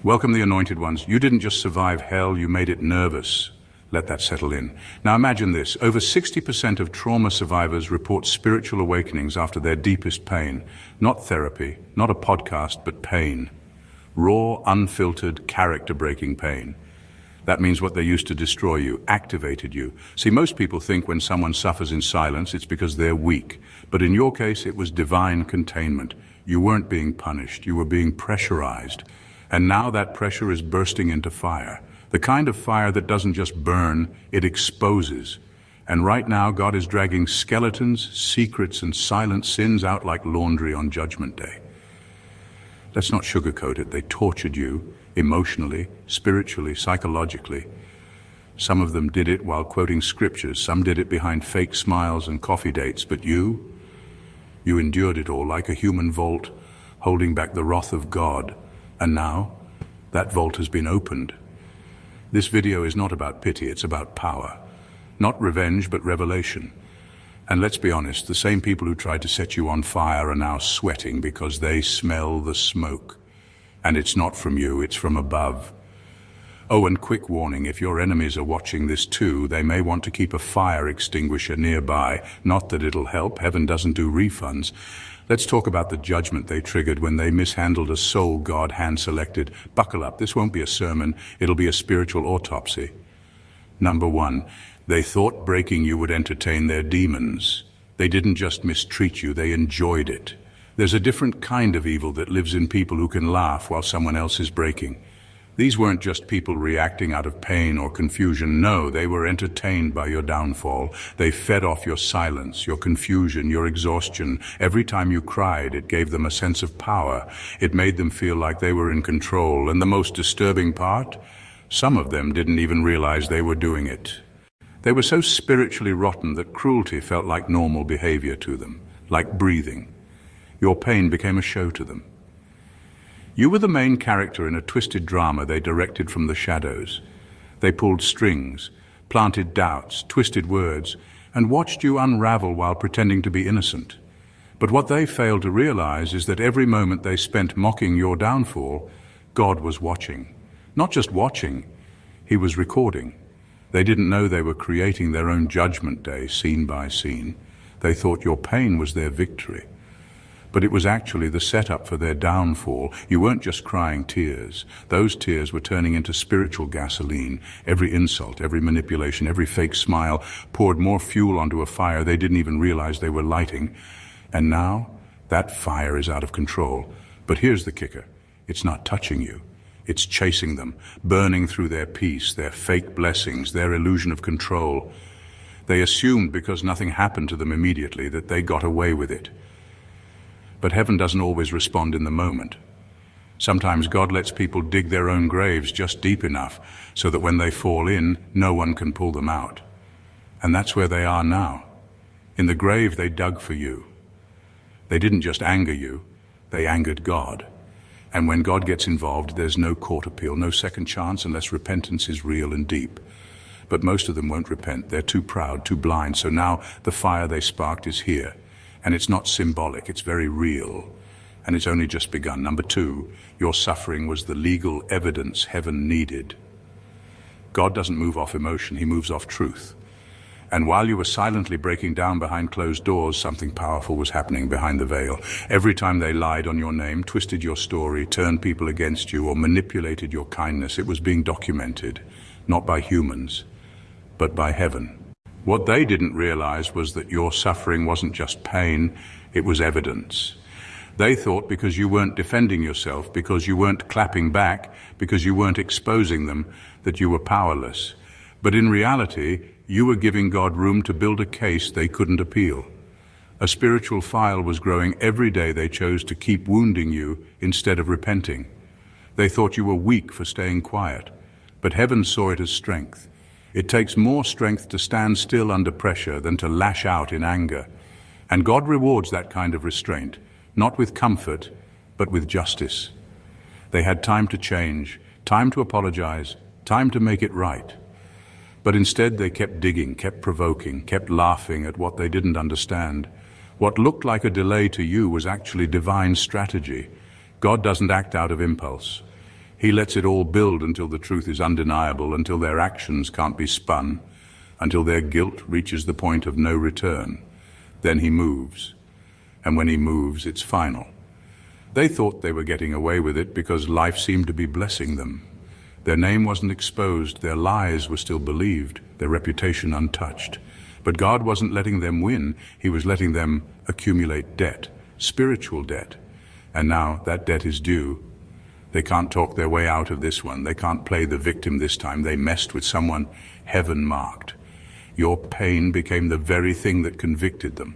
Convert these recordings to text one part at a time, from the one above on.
Welcome the anointed ones. You didn't just survive hell, you made it nervous. Let that settle in. Now imagine this. Over 60% of trauma survivors report spiritual awakenings after their deepest pain. Not therapy, not a podcast, but pain. Raw, unfiltered, character-breaking pain. That means what they used to destroy you, activated you. See, most people think when someone suffers in silence, it's because they're weak. But in your case, it was divine containment. You weren't being punished, you were being pressurized. And now that pressure is bursting into fire. The kind of fire that doesn't just burn, it exposes. And right now, God is dragging skeletons, secrets, and silent sins out like laundry on Judgment Day. Let's not sugarcoat it. They tortured you emotionally, spiritually, psychologically. Some of them did it while quoting scriptures. Some did it behind fake smiles and coffee dates. But you endured it all like a human vault, holding back the wrath of God. And now, that vault has been opened. This video is not about pity, it's about power. Not revenge, but revelation. And let's be honest, the same people who tried to set you on fire are now sweating because they smell the smoke. And it's not from you, it's from above. Oh, and quick warning, if your enemies are watching this too, they may want to keep a fire extinguisher nearby. Not that it'll help, heaven doesn't do refunds. Let's talk about the judgment they triggered when they mishandled a soul God hand-selected. Buckle up, this won't be a sermon, it'll be a spiritual autopsy. Number one, they thought breaking you would entertain their demons. They didn't just mistreat you, they enjoyed it. There's a different kind of evil that lives in people who can laugh while someone else is breaking. These weren't just people reacting out of pain or confusion. No, they were entertained by your downfall. They fed off your silence, your confusion, your exhaustion. Every time you cried, it gave them a sense of power. It made them feel like they were in control. And the most disturbing part? Some of them didn't even realize they were doing it. They were so spiritually rotten that cruelty felt like normal behavior to them, like breathing. Your pain became a show to them. You were the main character in a twisted drama they directed from the shadows. They pulled strings, planted doubts, twisted words, and watched you unravel while pretending to be innocent. But what they failed to realize is that every moment they spent mocking your downfall, God was watching. Not just watching, He was recording. They didn't know they were creating their own judgment day, scene by scene. They thought your pain was their victory. But it was actually the setup for their downfall. You weren't just crying tears. Those tears were turning into spiritual gasoline. Every insult, every manipulation, every fake smile poured more fuel onto a fire they didn't even realize they were lighting. And now, that fire is out of control. But here's the kicker. It's not touching you. It's chasing them, burning through their peace, their fake blessings, their illusion of control. They assumed because nothing happened to them immediately that they got away with it. But heaven doesn't always respond in the moment. Sometimes God lets people dig their own graves just deep enough so that when they fall in, no one can pull them out. And that's where they are now. In the grave they dug for you. They didn't just anger you, they angered God. And when God gets involved, there's no court appeal, no second chance unless repentance is real and deep. But most of them won't repent. They're too proud, too blind. So now the fire they sparked is here. And it's not symbolic, it's very real. And it's only just begun. Number two, your suffering was the legal evidence heaven needed. God doesn't move off emotion, He moves off truth. And while you were silently breaking down behind closed doors, something powerful was happening behind the veil. Every time they lied on your name, twisted your story, turned people against you, or manipulated your kindness, it was being documented, not by humans, but by heaven. What they didn't realize was that your suffering wasn't just pain, it was evidence. They thought because you weren't defending yourself, because you weren't clapping back, because you weren't exposing them, that you were powerless. But in reality, you were giving God room to build a case they couldn't appeal. A spiritual fire was growing every day they chose to keep wounding you instead of repenting. They thought you were weak for staying quiet, but heaven saw it as strength. It takes more strength to stand still under pressure than to lash out in anger. And God rewards that kind of restraint, not with comfort, but with justice. They had time to change, time to apologize, time to make it right. But instead they kept digging, kept provoking, kept laughing at what they didn't understand. What looked like a delay to you was actually divine strategy. God doesn't act out of impulse. He lets it all build until the truth is undeniable, until their actions can't be spun, until their guilt reaches the point of no return. Then he moves. And when he moves, it's final. They thought they were getting away with it because life seemed to be blessing them. Their name wasn't exposed, their lies were still believed, their reputation untouched. But God wasn't letting them win, He was letting them accumulate debt, spiritual debt. And now that debt is due. They can't talk their way out of this one. They can't play the victim this time. They messed with someone heaven marked. Your pain became the very thing that convicted them.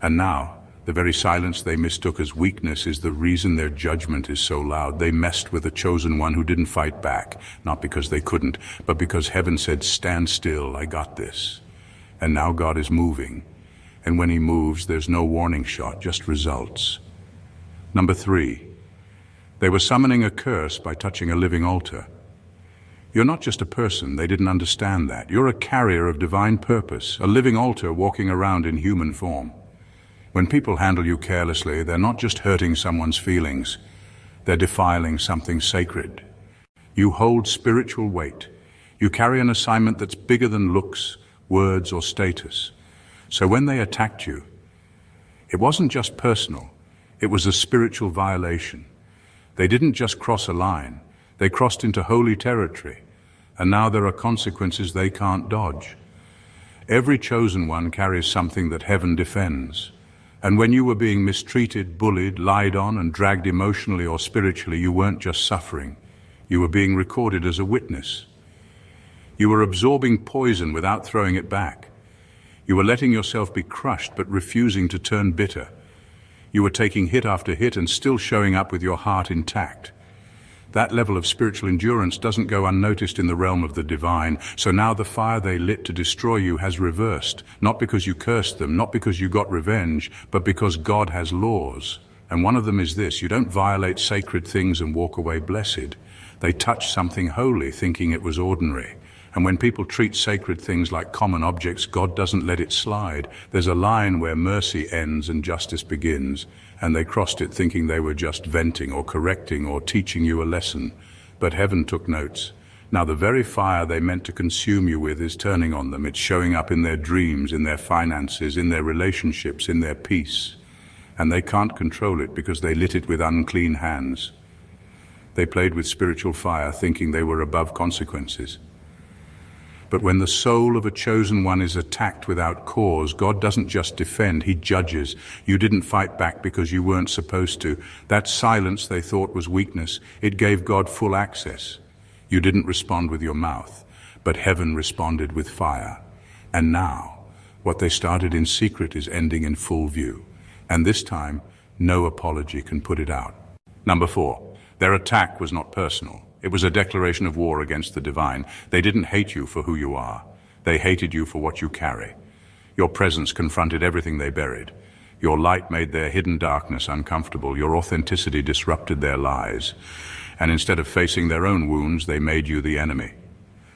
And now, the very silence they mistook as weakness is the reason their judgment is so loud. They messed with a chosen one who didn't fight back, not because they couldn't, but because heaven said, "Stand still, I got this." And now God is moving. And when He moves, there's no warning shot, just results. Number 3, they were summoning a curse by touching a living altar. You're not just a person, they didn't understand that. You're a carrier of divine purpose, a living altar walking around in human form. When people handle you carelessly, they're not just hurting someone's feelings, they're defiling something sacred. You hold spiritual weight. You carry an assignment that's bigger than looks, words, or status. So when they attacked you, it wasn't just personal, it was a spiritual violation. They didn't just cross a line, they crossed into holy territory, and now there are consequences they can't dodge. Every chosen one carries something that heaven defends. And when you were being mistreated, bullied, lied on, and dragged emotionally or spiritually, you weren't just suffering. You were being recorded as a witness. You were absorbing poison without throwing it back. You were letting yourself be crushed but refusing to turn bitter. You were taking hit after hit and still showing up with your heart intact. That level of spiritual endurance doesn't go unnoticed in the realm of the divine, so now the fire they lit to destroy you has reversed, not because you cursed them, not because you got revenge, but because God has laws. And one of them is this: you don't violate sacred things and walk away blessed. They touch something holy, thinking it was ordinary. And when people treat sacred things like common objects, God doesn't let it slide. There's a line where mercy ends and justice begins, and they crossed it thinking they were just venting or correcting or teaching you a lesson. But heaven took notes. Now the very fire they meant to consume you with is turning on them. It's showing up in their dreams, in their finances, in their relationships, in their peace. And they can't control it because they lit it with unclean hands. They played with spiritual fire thinking they were above consequences. But when the soul of a chosen one is attacked without cause, God doesn't just defend, He judges. You didn't fight back because you weren't supposed to. That silence they thought was weakness, it gave God full access. You didn't respond with your mouth, but heaven responded with fire. And now, what they started in secret is ending in full view. And this time, no apology can put it out. Number 4, their attack was not personal. It was a declaration of war against the divine. They didn't hate you for who you are. They hated you for what you carry. Your presence confronted everything they buried. Your light made their hidden darkness uncomfortable. Your authenticity disrupted their lies. And instead of facing their own wounds, they made you the enemy.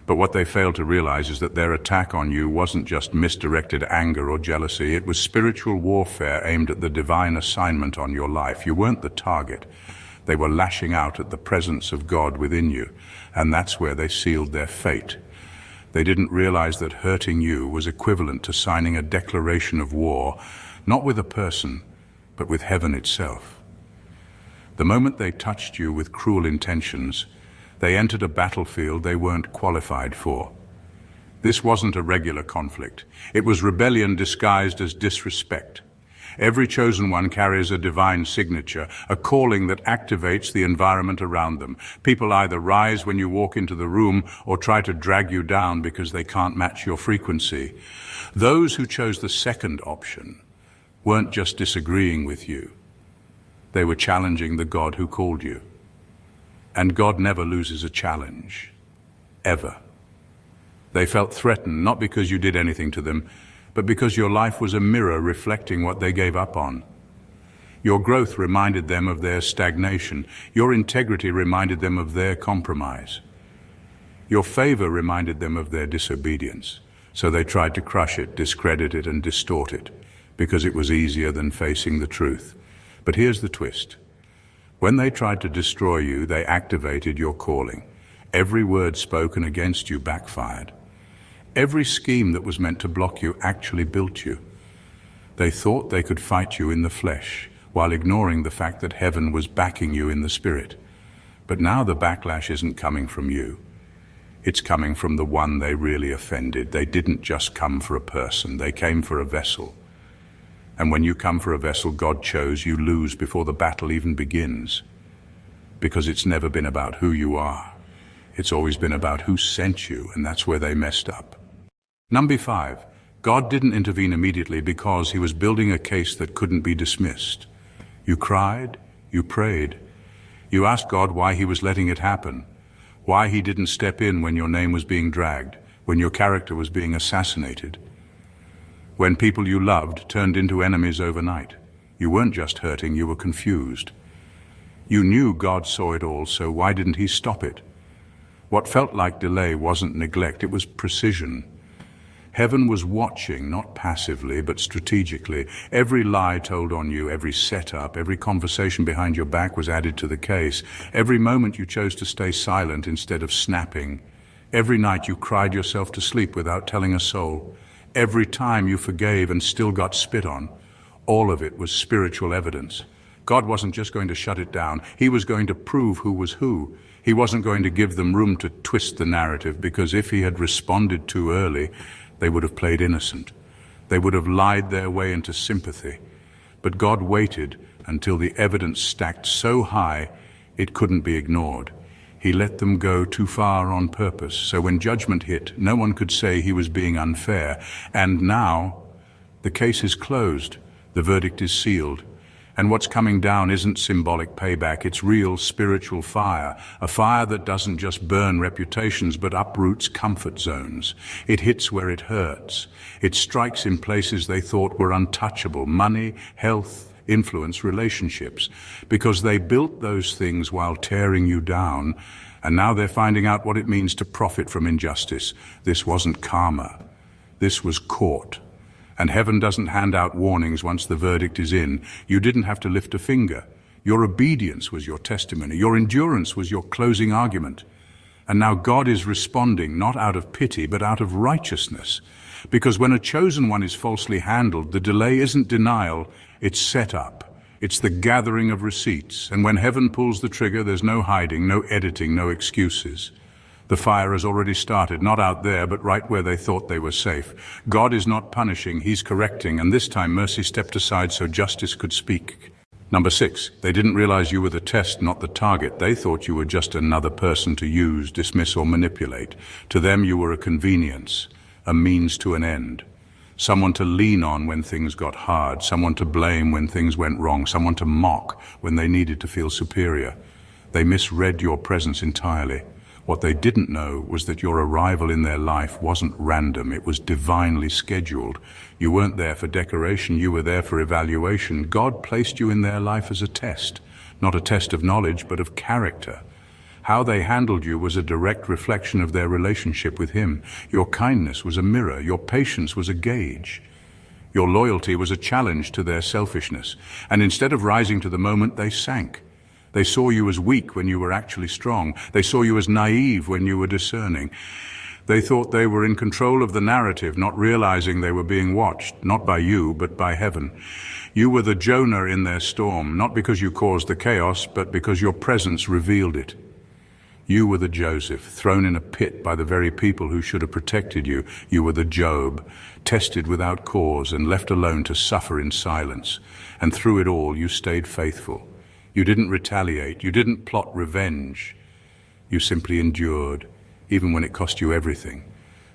But what they failed to realize is that their attack on you wasn't just misdirected anger or jealousy. It was spiritual warfare aimed at the divine assignment on your life. You weren't the target. They were lashing out at the presence of God within you, and that's where they sealed their fate. They didn't realize that hurting you was equivalent to signing a declaration of war, not with a person, but with heaven itself. The moment they touched you with cruel intentions, they entered a battlefield they weren't qualified for. This wasn't a regular conflict. It was rebellion disguised as disrespect. Every chosen one carries a divine signature, a calling that activates the environment around them. People either rise when you walk into the room or try to drag you down because they can't match your frequency. Those who chose the second option weren't just disagreeing with you. They were challenging the God who called you. And God never loses a challenge, ever. They felt threatened, not because you did anything to them, but because your life was a mirror reflecting what they gave up on. Your growth reminded them of their stagnation. Your integrity reminded them of their compromise. Your favor reminded them of their disobedience. So they tried to crush it, discredit it, and distort it, because it was easier than facing the truth. But here's the twist. When they tried to destroy you, they activated your calling. Every word spoken against you backfired. Every scheme that was meant to block you actually built you. They thought they could fight you in the flesh, while ignoring the fact that heaven was backing you in the spirit. But now the backlash isn't coming from you. It's coming from the one they really offended. They didn't just come for a person, they came for a vessel. And when you come for a vessel God chose, you lose before the battle even begins. Because it's never been about who you are. It's always been about who sent you, and that's where they messed up. Number 5, God didn't intervene immediately because he was building a case that couldn't be dismissed. You cried, you prayed. You asked God why he was letting it happen, why he didn't step in when your name was being dragged, when your character was being assassinated. When people you loved turned into enemies overnight. You weren't just hurting, you were confused. You knew God saw it all, so why didn't he stop it? What felt like delay wasn't neglect, it was precision. Heaven was watching, not passively, but strategically. Every lie told on you, every setup, every conversation behind your back was added to the case. Every moment you chose to stay silent instead of snapping. Every night you cried yourself to sleep without telling a soul. Every time you forgave and still got spit on. All of it was spiritual evidence. God wasn't just going to shut it down. He was going to prove who was who. He wasn't going to give them room to twist the narrative, because if he had responded too early, they would have played innocent. They would have lied their way into sympathy. But God waited until the evidence stacked so high it couldn't be ignored. He let them go too far on purpose, so when judgment hit, no one could say he was being unfair. And now, the case is closed. The verdict is sealed. And what's coming down isn't symbolic payback, it's real spiritual fire, a fire that doesn't just burn reputations but uproots comfort zones. It hits where it hurts. It strikes in places they thought were untouchable: money, health, influence, relationships. Because they built those things while tearing you down, and now they're finding out what it means to profit from injustice. This wasn't karma. This was court. And heaven doesn't hand out warnings once the verdict is in. You didn't have to lift a finger. Your obedience was your testimony. Your endurance was your closing argument. And now God is responding, not out of pity, but out of righteousness. Because when a chosen one is falsely handled, the delay isn't denial, it's set up. It's the gathering of receipts. And when heaven pulls the trigger, there's no hiding, no editing, no excuses. The fire has already started, not out there, but right where they thought they were safe. God is not punishing, he's correcting, and this time mercy stepped aside so justice could speak. Number 6, they didn't realize you were the test, not the target. They thought you were just another person to use, dismiss, or manipulate. To them, you were a convenience, a means to an end. Someone to lean on when things got hard, someone to blame when things went wrong, someone to mock when they needed to feel superior. They misread your presence entirely. What they didn't know was that your arrival in their life wasn't random, it was divinely scheduled. You weren't there for decoration, you were there for evaluation. God placed you in their life as a test, not a test of knowledge, but of character. How they handled you was a direct reflection of their relationship with him. Your kindness was a mirror, your patience was a gauge. Your loyalty was a challenge to their selfishness. And instead of rising to the moment, they sank. They saw you as weak when you were actually strong. They saw you as naive when you were discerning. They thought they were in control of the narrative, not realizing they were being watched, not by you, but by heaven. You were the Jonah in their storm, not because you caused the chaos, but because your presence revealed it. You were the Joseph, thrown in a pit by the very people who should have protected you. You were the Job, tested without cause and left alone to suffer in silence. And through it all, you stayed faithful. You didn't retaliate. You didn't plot revenge. You simply endured, even when it cost you everything.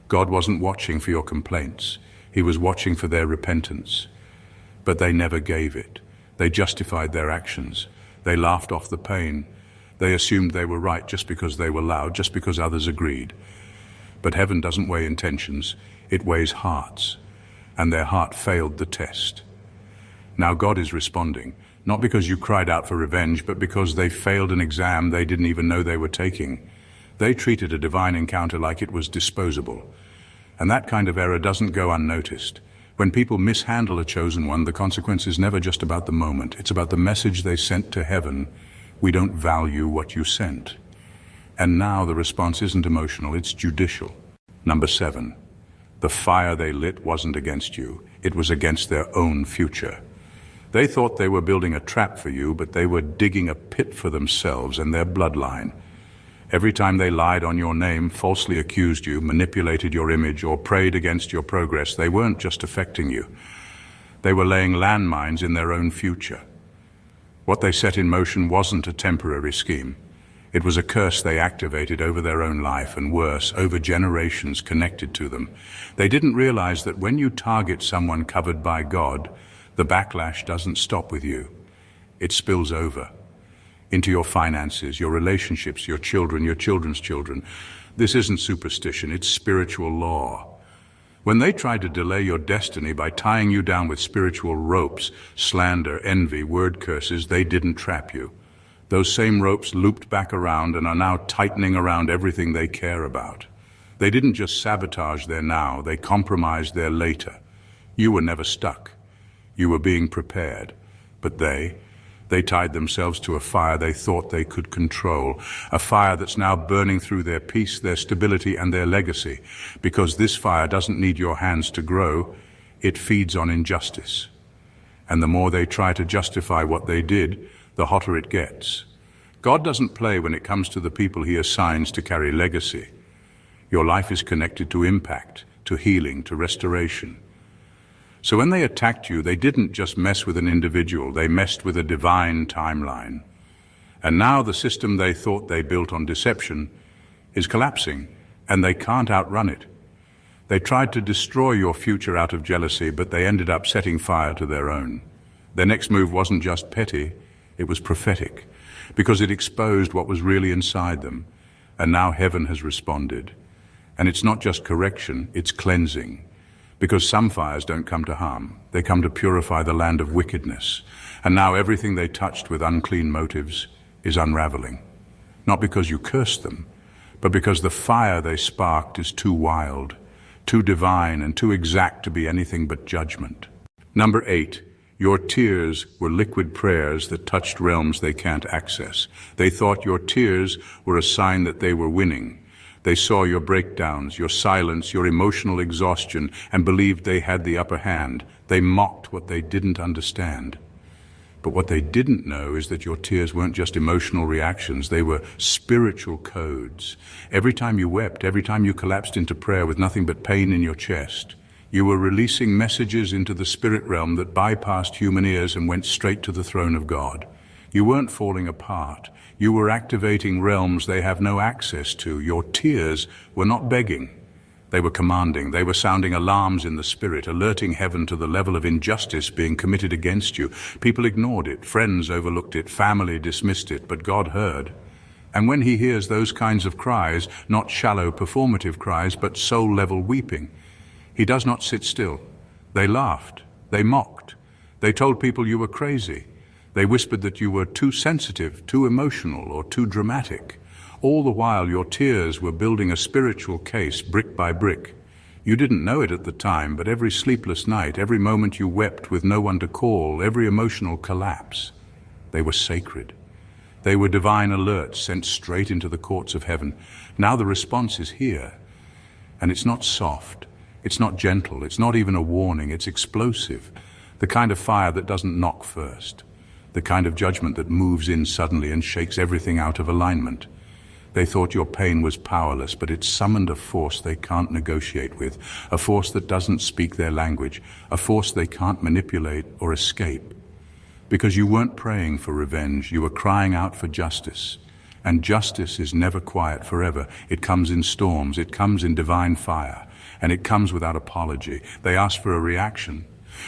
God wasn't watching for your complaints. He was watching for their repentance. But they never gave it. They justified their actions. They laughed off the pain. They assumed they were right just because they were loud, just because others agreed. But heaven doesn't weigh intentions. It weighs hearts. And their heart failed the test. Now God is responding. Not because you cried out for revenge, but because they failed an exam they didn't even know they were taking. They treated a divine encounter like it was disposable. And that kind of error doesn't go unnoticed. When people mishandle a chosen one, the consequence is never just about the moment. It's about the message they sent to heaven We don't value what you sent. And now the response isn't emotional, it's judicial. Number 7. The fire they lit wasn't against you, it was against their own future. They thought they were building a trap for you, but they were digging a pit for themselves and their bloodline. Every time they lied on your name, falsely accused you, manipulated your image, or prayed against your progress, they weren't just affecting you. They were laying landmines in their own future. What they set in motion wasn't a temporary scheme. It was a curse they activated over their own life, and worse, over generations connected to them. They didn't realize that when you target someone covered by God, the backlash doesn't stop with you. It spills over into your finances, your relationships, your children, your children's children. This isn't superstition, it's spiritual law. When they tried to delay your destiny by tying you down with spiritual ropes, slander, envy, word curses, they didn't trap you. Those same ropes looped back around and are now tightening around everything they care about. They didn't just sabotage their now, they compromised their later. You were never stuck. You were being prepared. But they tied themselves to a fire they thought they could control, a fire that's now burning through their peace, their stability, and their legacy. Because this fire doesn't need your hands to grow, it feeds on injustice. And the more they try to justify what they did, the hotter it gets. God doesn't play when it comes to the people he assigns to carry legacy. Your life is connected to impact, to healing, to restoration. So when they attacked you, they didn't just mess with an individual, they messed with a divine timeline. And now the system they thought they built on deception is collapsing, and they can't outrun it. They tried to destroy your future out of jealousy, but they ended up setting fire to their own. Their next move wasn't just petty, it was prophetic, because it exposed what was really inside them. And now heaven has responded. And it's not just correction, it's cleansing. Because some fires don't come to harm, they come to purify the land of wickedness. And now everything they touched with unclean motives is unraveling. Not because you cursed them, but because the fire they sparked is too wild, too divine, and too exact to be anything but judgment. Number 8. Your tears were liquid prayers that touched realms they can't access. They thought your tears were a sign that they were winning. They saw your breakdowns, your silence, your emotional exhaustion, and believed they had the upper hand. They mocked what they didn't understand. But what they didn't know is that your tears weren't just emotional reactions, they were spiritual codes. Every time you wept, every time you collapsed into prayer with nothing but pain in your chest, you were releasing messages into the spirit realm that bypassed human ears and went straight to the throne of God. You weren't falling apart. You were activating realms they have no access to. Your tears were not begging. They were commanding. They were sounding alarms in the spirit, alerting heaven to the level of injustice being committed against you. People ignored it. Friends overlooked it. Family dismissed it. But God heard. And when he hears those kinds of cries, not shallow performative cries, but soul-level weeping, he does not sit still. They laughed. They mocked. They told people you were crazy. They whispered that you were too sensitive, too emotional, or too dramatic. All the while, your tears were building a spiritual case brick by brick. You didn't know it at the time, but every sleepless night, every moment you wept with no one to call, every emotional collapse, they were sacred. They were divine alerts sent straight into the courts of heaven. Now the response is here, and it's not soft. It's not gentle, it's not even a warning, it's explosive. The kind of fire that doesn't knock first. The kind of judgment that moves in suddenly and shakes everything out of alignment. They thought your pain was powerless, but it summoned a force they can't negotiate with, a force that doesn't speak their language, a force they can't manipulate or escape. Because you weren't praying for revenge, you were crying out for justice. And justice is never quiet forever. It comes in storms, it comes in divine fire. And it comes without apology. They asked for a reaction.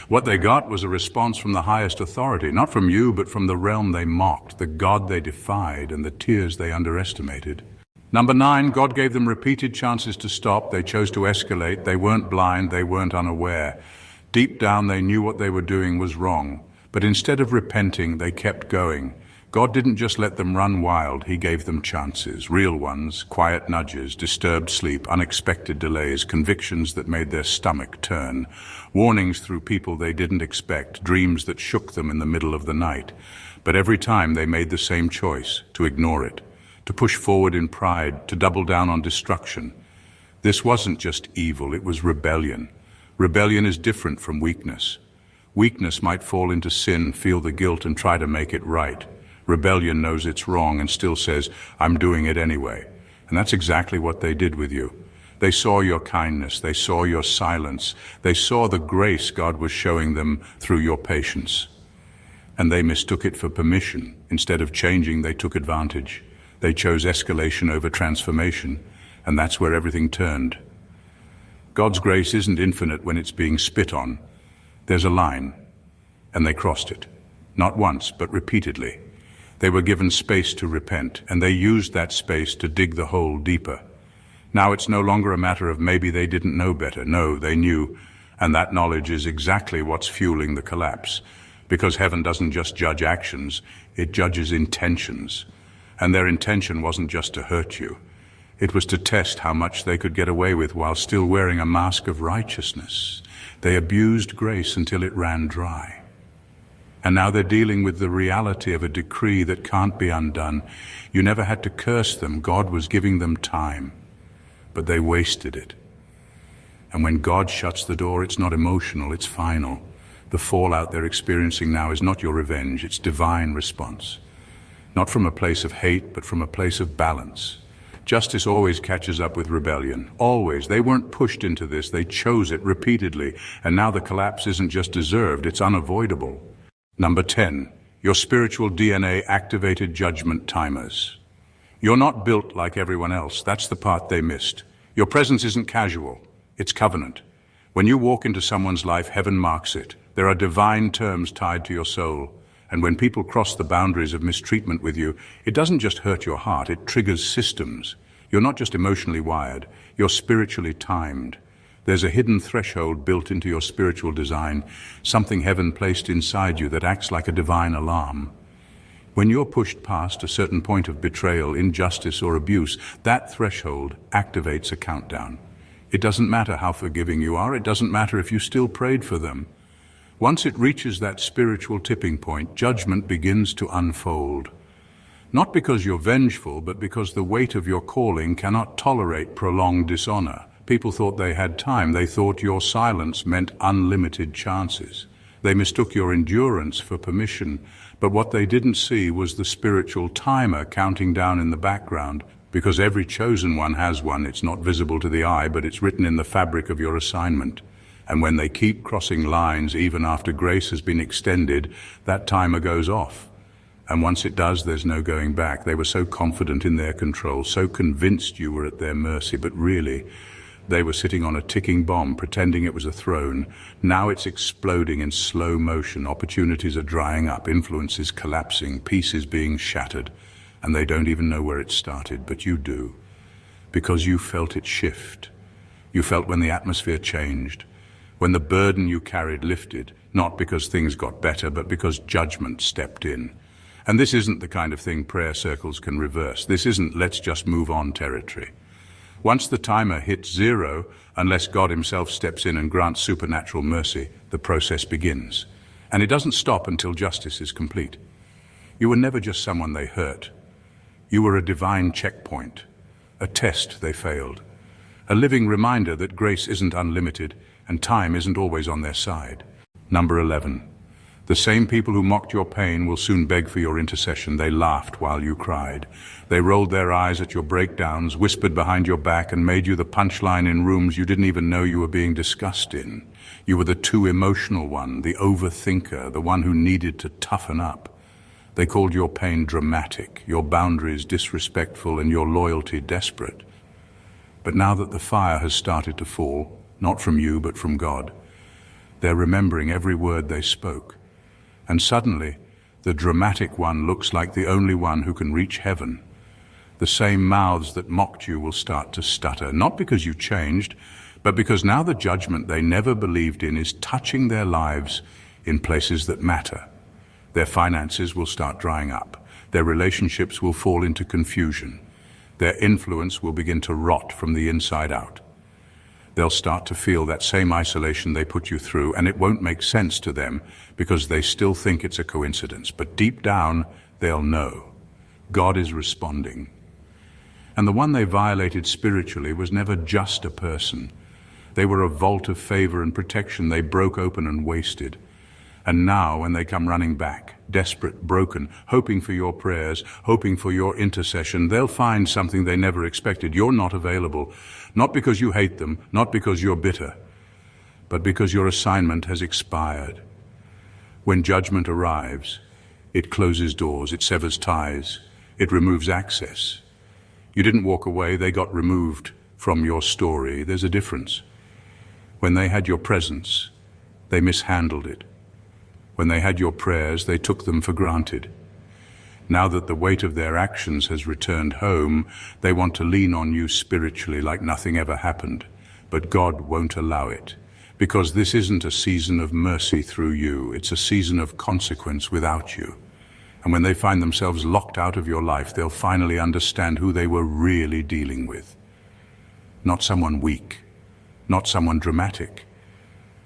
What they got was a response from the highest authority, not from you, but from the realm they mocked, the God they defied, and the tears they underestimated. Number 9, God gave them repeated chances to stop. They chose to escalate. They weren't blind. They weren't unaware. Deep down, they knew what they were doing was wrong. But instead of repenting, they kept going. God didn't just let them run wild, he gave them chances, real ones, quiet nudges, disturbed sleep, unexpected delays, convictions that made their stomach turn, warnings through people they didn't expect, dreams that shook them in the middle of the night. But every time they made the same choice, to ignore it, to push forward in pride, to double down on destruction. This wasn't just evil, it was rebellion. Rebellion is different from weakness. Weakness might fall into sin, feel the guilt, and try to make it right. Rebellion knows it's wrong and still says, I'm doing it anyway. And that's exactly what they did with you. They saw your kindness, they saw your silence, they saw the grace God was showing them through your patience. And they mistook it for permission. Instead of changing, they took advantage. They chose escalation over transformation, and that's where everything turned. God's grace isn't infinite when it's being spit on. There's a line, and they crossed it. Not once, but repeatedly. They were given space to repent, and they used that space to dig the hole deeper. Now it's no longer a matter of maybe they didn't know better. No, they knew, and that knowledge is exactly what's fueling the collapse. Because heaven doesn't just judge actions, it judges intentions. And their intention wasn't just to hurt you. It was to test how much they could get away with while still wearing a mask of righteousness. They abused grace until it ran dry. And now they're dealing with the reality of a decree that can't be undone. You never had to curse them. God was giving them time. But they wasted it. And when God shuts the door, it's not emotional, it's final. The fallout they're experiencing now is not your revenge, it's divine response. Not from a place of hate, but from a place of balance. Justice always catches up with rebellion. Always. They weren't pushed into this, they chose it repeatedly. And now the collapse isn't just deserved, it's unavoidable. Number 10, your spiritual DNA activated judgment timers. You're not built like everyone else. That's the part they missed. Your presence isn't casual. It's covenant. When you walk into someone's life, heaven marks it. There are divine terms tied to your soul. And when people cross the boundaries of mistreatment with you, it doesn't just hurt your heart, it triggers systems. You're not just emotionally wired, you're spiritually timed. There's a hidden threshold built into your spiritual design, something heaven placed inside you that acts like a divine alarm. When you're pushed past a certain point of betrayal, injustice, or abuse, that threshold activates a countdown. It doesn't matter how forgiving you are, it doesn't matter if you still prayed for them. Once it reaches that spiritual tipping point, judgment begins to unfold. Not because you're vengeful, but because the weight of your calling cannot tolerate prolonged dishonor. People thought they had time. They thought your silence meant unlimited chances. They mistook your endurance for permission, but what they didn't see was the spiritual timer counting down in the background. Because every chosen one has one, it's not visible to the eye, but it's written in the fabric of your assignment. And when they keep crossing lines, even after grace has been extended, that timer goes off. And once it does, there's no going back. They were so confident in their control, so convinced you were at their mercy, but really, they were sitting on a ticking bomb, pretending it was a throne. Now it's exploding in slow motion. Opportunities are drying up, influences collapsing, pieces being shattered. And they don't even know where it started, but you do. Because you felt it shift. You felt when the atmosphere changed, when the burden you carried lifted, not because things got better, but because judgment stepped in. And this isn't the kind of thing prayer circles can reverse. This isn't let's just move on territory. Once the timer hits zero, unless God himself steps in and grants supernatural mercy, the process begins. And it doesn't stop until justice is complete. You were never just someone they hurt. You were a divine checkpoint, a test they failed, a living reminder that grace isn't unlimited and time isn't always on their side. Number 11. The same people who mocked your pain will soon beg for your intercession. They laughed while you cried. They rolled their eyes at your breakdowns, whispered behind your back, and made you the punchline in rooms you didn't even know you were being discussed in. You were the too emotional one, the overthinker, the one who needed to toughen up. They called your pain dramatic, your boundaries disrespectful, and your loyalty desperate. But now that the fire has started to fall, not from you but from God, they're remembering every word they spoke. And suddenly, the dramatic one looks like the only one who can reach heaven. The same mouths that mocked you will start to stutter, not because you changed, but because now the judgment they never believed in is touching their lives in places that matter. Their finances will start drying up. Their relationships will fall into confusion. Their influence will begin to rot from the inside out. They'll start to feel that same isolation they put you through, and it won't make sense to them because they still think it's a coincidence. But deep down, they'll know God is responding. And the one they violated spiritually was never just a person. They were a vault of favor and protection they broke open and wasted. And now, when they come running back, desperate, broken, hoping for your prayers, hoping for your intercession, they'll find something they never expected. You're not available, not because you hate them, not because you're bitter, but because your assignment has expired. When judgment arrives, it closes doors, it severs ties, it removes access. You didn't walk away, they got removed from your story. There's a difference. When they had your presence, they mishandled it. When they had your prayers, they took them for granted. Now that the weight of their actions has returned home, they want to lean on you spiritually like nothing ever happened. But God won't allow it, because this isn't a season of mercy through you, it's a season of consequence without you. And when they find themselves locked out of your life, they'll finally understand who they were really dealing with. Not someone weak, not someone dramatic,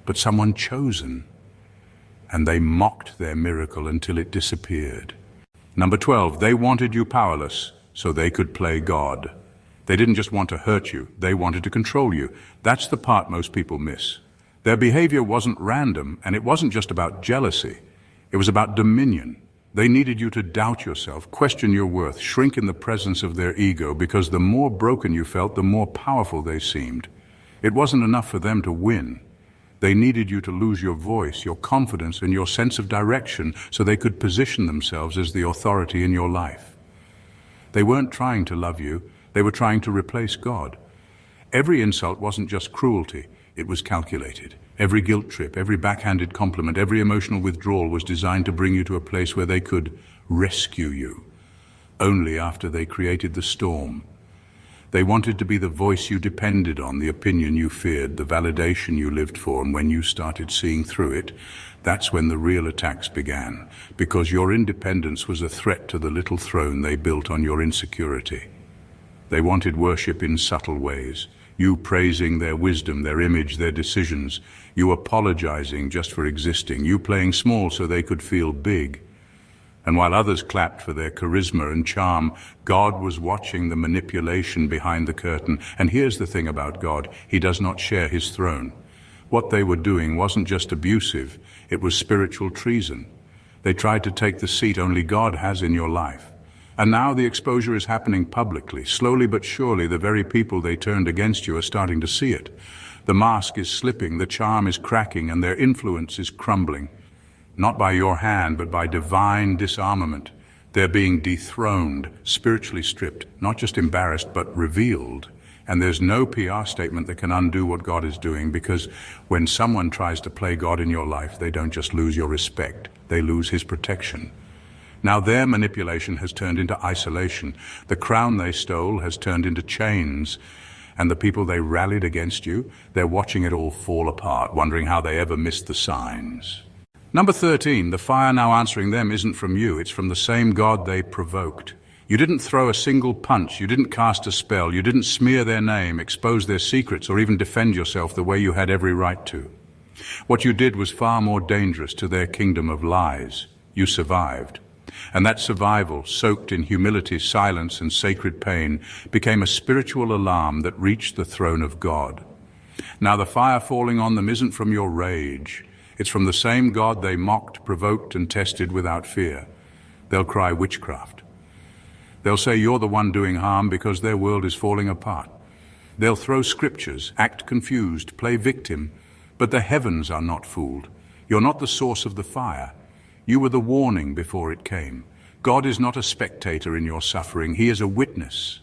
but someone chosen. And they mocked their miracle until it disappeared. Number 12, they wanted you powerless so they could play God. They didn't just want to hurt you, they wanted to control you. That's the part most people miss. Their behavior wasn't random, and it wasn't just about jealousy. It was about dominion. They needed you to doubt yourself, question your worth, shrink in the presence of their ego, because the more broken you felt, the more powerful they seemed. It wasn't enough for them to win. They needed you to lose your voice, your confidence, and your sense of direction so they could position themselves as the authority in your life. They weren't trying to love you, they were trying to replace God. Every insult wasn't just cruelty, it was calculated. Every guilt trip, every backhanded compliment, every emotional withdrawal was designed to bring you to a place where they could rescue you. Only after they created the storm. They wanted to be the voice you depended on, the opinion you feared, the validation you lived for, and when you started seeing through it, that's when the real attacks began, because your independence was a threat to the little throne they built on your insecurity. They wanted worship in subtle ways. You praising their wisdom, their image, their decisions. You apologizing just for existing. You playing small so they could feel big. And while others clapped for their charisma and charm, God was watching the manipulation behind the curtain. And here's the thing about God, He does not share His throne. What they were doing wasn't just abusive, it was spiritual treason. They tried to take the seat only God has in your life. And now the exposure is happening publicly. Slowly but surely, the very people they turned against you are starting to see it. The mask is slipping, the charm is cracking, and their influence is crumbling. Not by your hand, but by divine disarmament. They're being dethroned, spiritually stripped, not just embarrassed, but revealed. And there's no PR statement that can undo what God is doing, because when someone tries to play God in your life, they don't just lose your respect, they lose His protection. Now their manipulation has turned into isolation. The crown they stole has turned into chains. And the people they rallied against you, they're watching it all fall apart, wondering how they ever missed the signs. Number 13, the fire now answering them isn't from you, it's from the same God they provoked. You didn't throw a single punch, you didn't cast a spell, you didn't smear their name, expose their secrets, or even defend yourself the way you had every right to. What you did was far more dangerous to their kingdom of lies. You survived. And that survival, soaked in humility, silence, and sacred pain, became a spiritual alarm that reached the throne of God. Now the fire falling on them isn't from your rage. It's from the same God they mocked, provoked, and tested without fear. They'll cry witchcraft. They'll say you're the one doing harm because their world is falling apart. They'll throw scriptures, act confused, play victim, but the heavens are not fooled. You're not the source of the fire. You were the warning before it came. God is not a spectator in your suffering, He is a witness.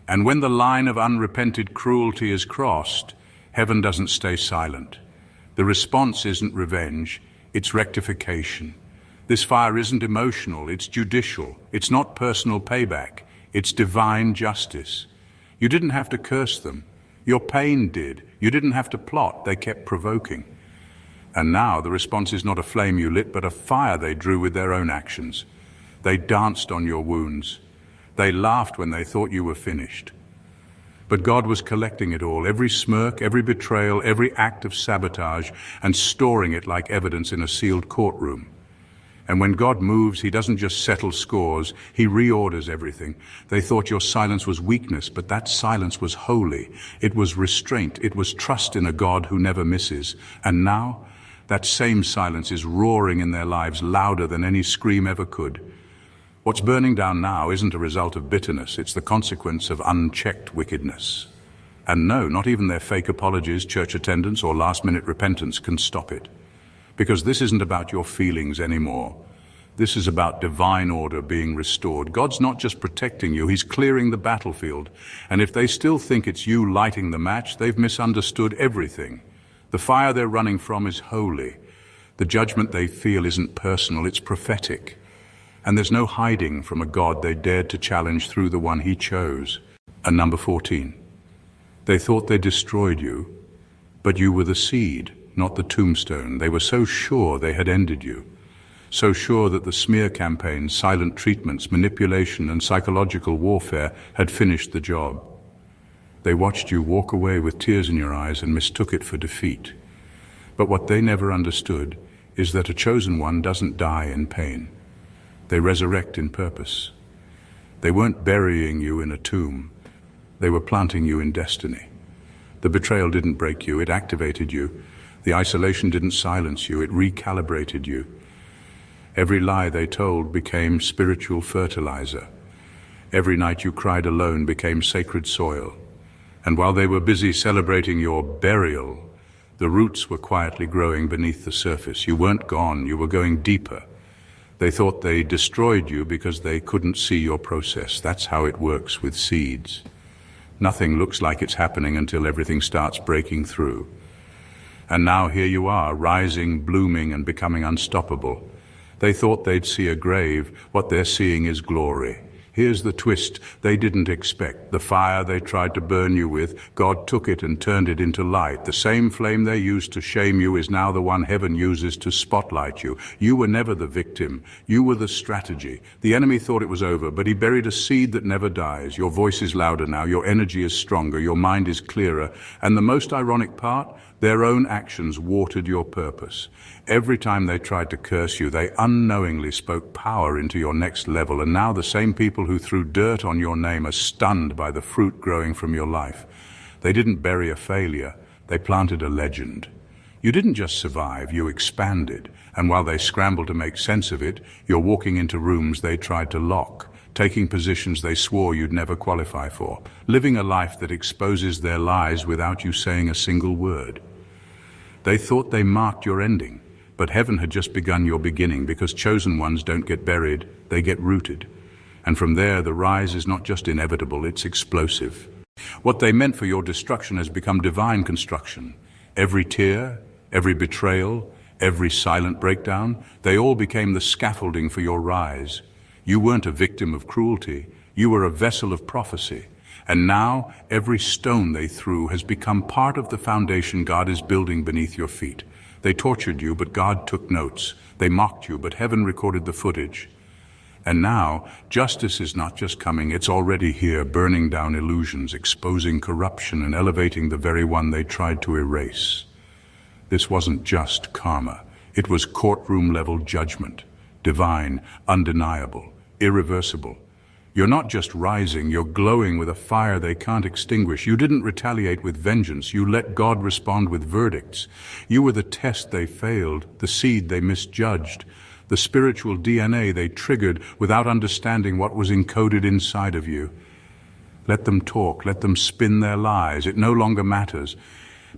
And when the line of unrepented cruelty is crossed, heaven doesn't stay silent. The response isn't revenge, it's rectification. This fire isn't emotional, it's judicial. It's not personal payback, it's divine justice. You didn't have to curse them. Your pain did. You didn't have to plot, they kept provoking. And now the response is not a flame you lit, but a fire they drew with their own actions. They danced on your wounds. They laughed when they thought you were finished. But God was collecting it all, every smirk, every betrayal, every act of sabotage, and storing it like evidence in a sealed courtroom. And when God moves, he doesn't just settle scores, he reorders everything. They thought your silence was weakness, but that silence was holy. It was restraint. It was trust in a God who never misses. And now, that same silence is roaring in their lives louder than any scream ever could. What's burning down now isn't a result of bitterness, it's the consequence of unchecked wickedness. And no, not even their fake apologies, church attendance, or last-minute repentance can stop it. Because this isn't about your feelings anymore. This is about divine order being restored. God's not just protecting you, he's clearing the battlefield. And if they still think it's you lighting the match, they've misunderstood everything. The fire they're running from is holy. The judgment they feel isn't personal, it's prophetic. And there's no hiding from a God they dared to challenge through the one he chose. And number 14. They thought they destroyed you, but you were the seed, not the tombstone. They were so sure they had ended you. So sure that the smear campaigns, silent treatments, manipulation, and psychological warfare had finished the job. They watched you walk away with tears in your eyes and mistook it for defeat. But what they never understood is that a chosen one doesn't die in pain. They resurrect in purpose. They weren't burying you in a tomb. They were planting you in destiny. The betrayal didn't break you, it activated you. The isolation didn't silence you, it recalibrated you. Every lie they told became spiritual fertilizer. Every night you cried alone became sacred soil. And while they were busy celebrating your burial, the roots were quietly growing beneath the surface. You weren't gone, you were going deeper. They thought they destroyed you because they couldn't see your process. That's how it works with seeds. Nothing looks like it's happening until everything starts breaking through. And now here you are, rising, blooming, and becoming unstoppable. They thought they'd see a grave. What they're seeing is glory. Here's the twist they didn't expect. The fire they tried to burn you with, God took it and turned it into light. The same flame they used to shame you is now the one heaven uses to spotlight you. You were never the victim. You were the strategy. The enemy thought it was over, but he buried a seed that never dies. Your voice is louder now. Your energy is stronger. Your mind is clearer. And the most ironic part, their own actions watered your purpose. Every time they tried to curse you, they unknowingly spoke power into your next level, and now the same people who threw dirt on your name are stunned by the fruit growing from your life. They didn't bury a failure, they planted a legend. You didn't just survive, you expanded, and while they scrambled to make sense of it, you're walking into rooms they tried to lock, taking positions they swore you'd never qualify for, living a life that exposes their lies without you saying a single word. They thought they marked your ending, but heaven had just begun your beginning, because chosen ones don't get buried, they get rooted. And from there, the rise is not just inevitable, it's explosive. What they meant for your destruction has become divine construction. Every tear, every betrayal, every silent breakdown, they all became the scaffolding for your rise. You weren't a victim of cruelty, you were a vessel of prophecy. And now, every stone they threw has become part of the foundation God is building beneath your feet. They tortured you, but God took notes. They mocked you, but heaven recorded the footage. And now, justice is not just coming, it's already here, burning down illusions, exposing corruption, and elevating the very one they tried to erase. This wasn't just karma. It was courtroom-level judgment. Divine, undeniable, irreversible. You're not just rising, you're glowing with a fire they can't extinguish. You didn't retaliate with vengeance, you let God respond with verdicts. You were the test they failed, the seed they misjudged, the spiritual DNA they triggered without understanding what was encoded inside of you. Let them talk, let them spin their lies. It no longer matters,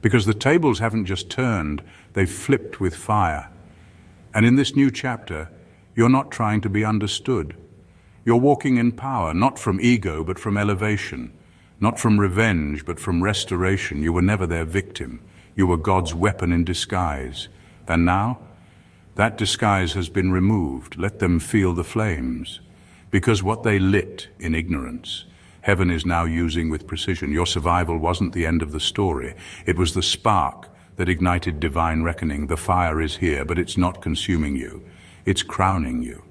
because the tables haven't just turned, they've flipped with fire. And in this new chapter, you're not trying to be understood. You're walking in power, not from ego, but from elevation. Not from revenge, but from restoration. You were never their victim. You were God's weapon in disguise. And now, that disguise has been removed. Let them feel the flames. Because what they lit in ignorance, heaven is now using with precision. Your survival wasn't the end of the story. It was the spark that ignited divine reckoning. The fire is here, but it's not consuming you. It's crowning you.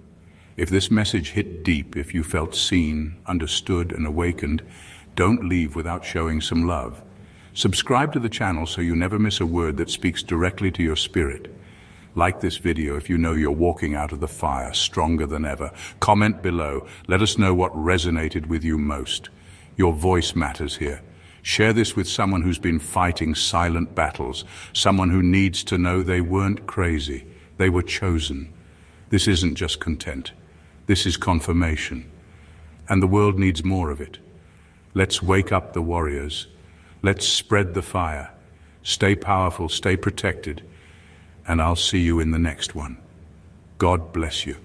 If this message hit deep, if you felt seen, understood, and awakened, don't leave without showing some love. Subscribe to the channel so you never miss a word that speaks directly to your spirit. Like this video if you know you're walking out of the fire stronger than ever. Comment below. Let us know what resonated with you most. Your voice matters here. Share this with someone who's been fighting silent battles, someone who needs to know they weren't crazy, they were chosen. This isn't just content. This is confirmation. And the world needs more of it. Let's wake up the warriors. Let's spread the fire. Stay powerful, stay protected, and I'll see you in the next one. God bless you.